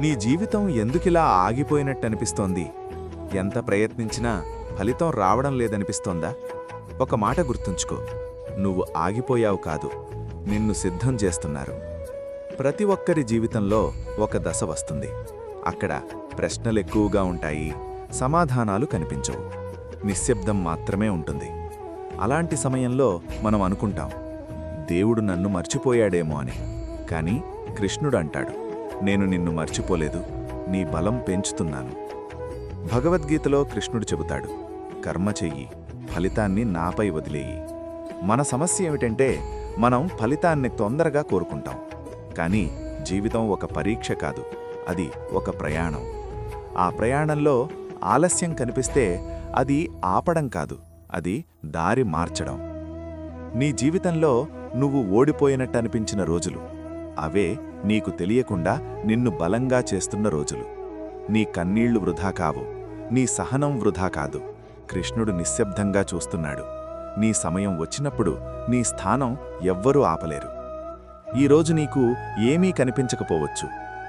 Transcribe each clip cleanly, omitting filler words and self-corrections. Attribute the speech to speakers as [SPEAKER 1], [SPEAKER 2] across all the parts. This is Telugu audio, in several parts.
[SPEAKER 1] నీ జీవితం ఎందుకిలా ఆగిపోయినట్టనిపిస్తోంది? ఎంత ప్రయత్నించినా ఫలితం రావడం లేదనిపిస్తోందా? ఒక మాట గుర్తుంచుకో, నువ్వు ఆగిపోయావు కాదు, నిన్ను సిద్ధం చేస్తున్నారు. ప్రతి ఒక్కరి జీవితంలో ఒక దశ వస్తుంది. అక్కడ ప్రశ్నలెక్కువగా ఉంటాయి, సమాధానాలు కనిపించవు, నిశ్శబ్దం మాత్రమే ఉంటుంది. అలాంటి సమయంలో మనం అనుకుంటాం, దేవుడు నన్ను మర్చిపోయాడేమో అని. కానీ కృష్ణుడు అంటాడు, నేను నిన్ను మర్చిపోలేదు, నీ బలం పెంచుతున్నాను. భగవద్గీతలో కృష్ణుడు చెబుతాడు, కర్మ చెయ్యి, ఫలితాన్ని నాపై వదిలేయి. మన సమస్య ఏమిటంటే మనం ఫలితాన్ని తొందరగా కోరుకుంటాం. కానీ జీవితం ఒక పరీక్ష కాదు, అది ఒక ప్రయాణం. ఆ ప్రయాణంలో ఆలస్యం కనిపిస్తే అది ఆపడం కాదు, అది దారి మార్చడం. నీ జీవితంలో నువ్వు ఓడిపోయినట్టనిపించిన రోజులు, అవే నీకు తెలియకుండా నిన్ను బలంగా చేస్తున్న రోజులు. నీ కన్నీళ్లు వృధా కావు, నీ సహనం వృధా కాదు. కృష్ణుడు నిశ్శబ్దంగా చూస్తున్నాడు. నీ సమయం వచ్చినప్పుడు నీ స్థానం ఎవ్వరూ ఆపలేరు. ఈరోజు నీకు ఏమీ కనిపించకపోవచ్చు,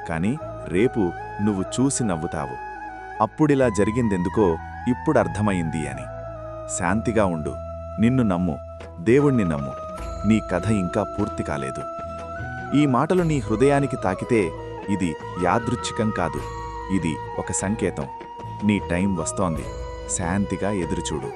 [SPEAKER 1] కానీ రేపు నువ్వు చూసి నవ్వుతావు. అప్పుడిలా జరిగిందెందుకో ఇప్పుడర్థమైంది అని. శాంతిగా ఉండు, నిన్ను నమ్ము, దేవుణ్ణి నమ్ము. నీ కథ ఇంకా పూర్తి కాలేదు. ఈ మాటలు నీ హృదయానికి తాకితే ఇది యాదృచ్ఛికం కాదు, ఇది ఒక సంకేతం. నీ టైం వస్తోంది. శాంతిగా ఎదురుచూడు.